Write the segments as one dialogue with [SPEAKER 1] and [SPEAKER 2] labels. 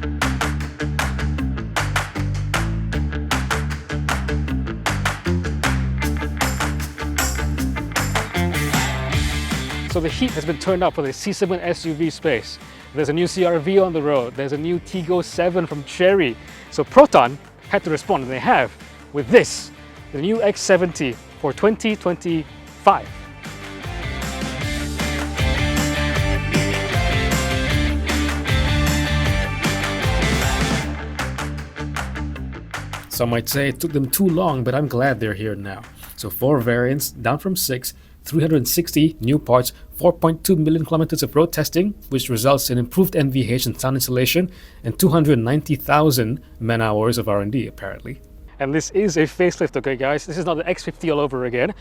[SPEAKER 1] So the heat has been turned up for the C7 SUV space. There's a new CR-V on the road. There's a new Tiggo 7 from Chery. So Proton had to respond, and they have, with this, the new X70 for 2025. Some might say it took them too long, but I'm glad they're here now. So 4 variants, down from 6, 360 new parts, 4.2 million kilometers of road testing, which results in improved NVH and sound insulation, and 290,000 man-hours of R&D, apparently. And this is a facelift, okay guys? This is not the X50 all over again.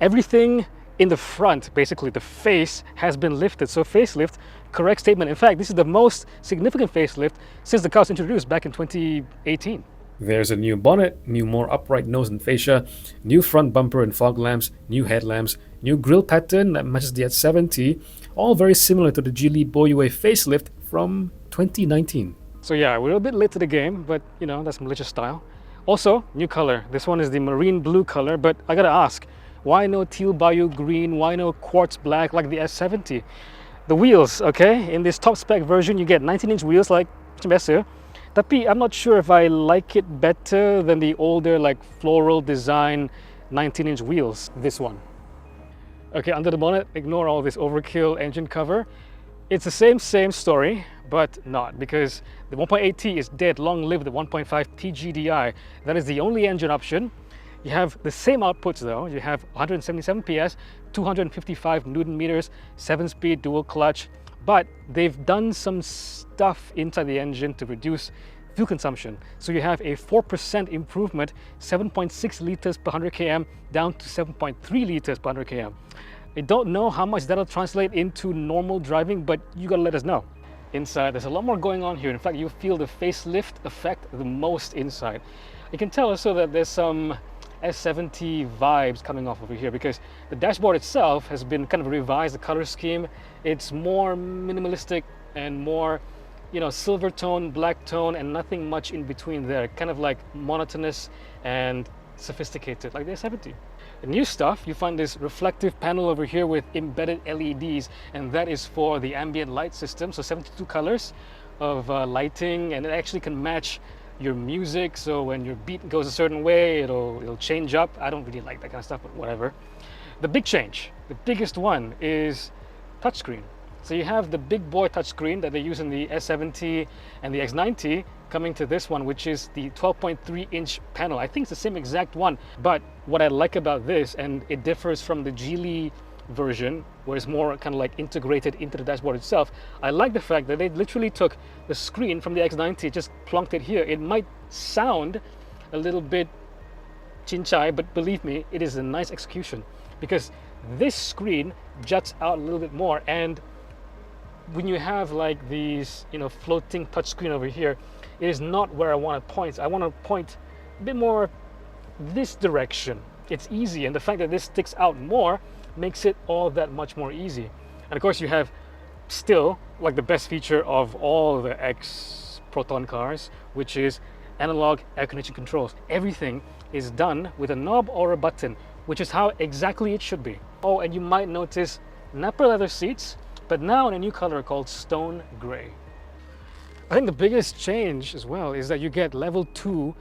[SPEAKER 1] Everything in the front, basically the face, has been lifted. So facelift, correct statement. In fact, this is the most significant facelift since the car was introduced back in 2018. There's a new bonnet, new more upright nose and fascia, new front bumper and fog lamps, new headlamps, new grille pattern that matches the S70, all very similar to the Geely Boyue facelift from 2019. So yeah, we're a bit late to the game, but you know, that's Malaysia style. Also, new color. This one is the marine blue color, but I gotta ask, why no teal bayou green, why no quartz black like the S70? The wheels, okay? In this top spec version, you get 19-inch wheels like biasa. Tapi I'm not sure if I like it better than the older like floral design 19-inch wheels, this one. Okay, under the bonnet, ignore all this overkill engine cover. It's the same story, but not, because the 1.8T is dead, long live the 1.5 TGDI. That is the only engine option. You have the same outputs though. You have 177 PS, 255 Newton meters, 7-speed dual clutch. But they've done some stuff inside the engine to reduce fuel consumption. So you have a 4% improvement, 7.6 liters per 100 km down to 7.3 liters per 100 km. I don't know how much that'll translate into normal driving, but you gotta let us know. Inside, there's a lot more going on here. In fact, you feel the facelift effect the most inside. You can tell also that there's some S70 vibes coming off over here, because the dashboard itself has been kind of revised, the color scheme. It's more minimalistic and more, you know, silver tone, black tone, and nothing much in between there. Kind of like monotonous and sophisticated, like the S70. The new stuff, you find this reflective panel over here with embedded LEDs, and that is for the ambient light system. So 72 colors of lighting, and it actually can match your music, so when your beat goes a certain way, it'll change up. I don't really like that kind of stuff, but whatever. The big change, the biggest one, is touchscreen. So you have the big boy touchscreen that they use in the S70 and the X90 coming to this one, which is the 12.3-inch panel. I think it's the same exact one, but what I like about this, and it differs from the Geely version, where it's more kind of like integrated into the dashboard itself. I like the fact that they literally took the screen from the X90, just plonked it here. It might sound a little bit chinchai, but believe me, it is a nice execution, because this screen juts out a little bit more. And when you have like these, you know, floating touchscreen over here, it is not where I want to point. I want to point a bit more this direction. It's easy, and the fact that this sticks out more makes it all that much more easy. And of course, you have still like the best feature of all the X Proton cars, which is analog air conditioning controls. Everything is done with a knob or a button, which is how exactly it should be. Oh, and you might notice Nappa leather seats, but now in a new color called Stone Gray. I think the biggest change as well is that you get level 2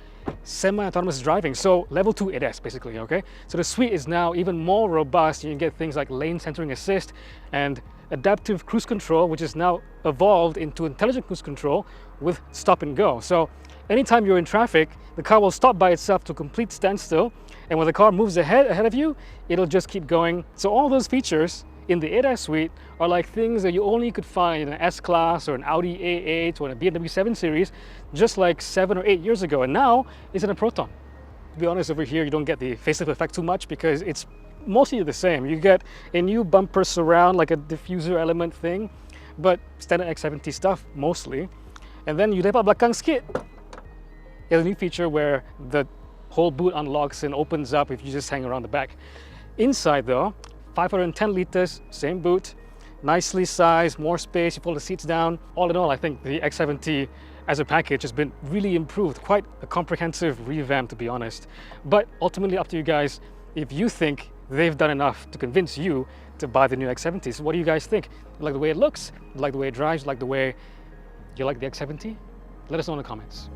[SPEAKER 1] semi-autonomous driving. So level 2 ADAS basically, okay? So the suite is now even more robust. You can get things like lane centering assist and adaptive cruise control, which is now evolved into intelligent cruise control with stop and go. So anytime you're in traffic, the car will stop by itself to a complete standstill, and when the car moves ahead of you, it'll just keep going. So all those features in the ADAS suite are like things that you only could find in an S-Class or an Audi A8 or a BMW 7 Series just like 7 or 8 years ago, and now it's in a Proton. To be honest, over here you don't get the facelift effect too much because it's mostly the same. You get a new bumper surround, like a diffuser element thing, but standard X70 stuff mostly. And then you lepak belakang sikit. There's a new feature where the whole boot unlocks and opens up if you just hang around the back. Inside though, 510 liters, same boot, nicely sized, more space, you pull the seats down. All in all, I think the X70 as a package has been really improved. Quite a comprehensive revamp, to be honest. But ultimately up to you guys if you think they've done enough to convince you to buy the new X70. So what do you guys think? You like the way it looks? You like the way it drives? You like the way you like the X70? Let us know in the comments.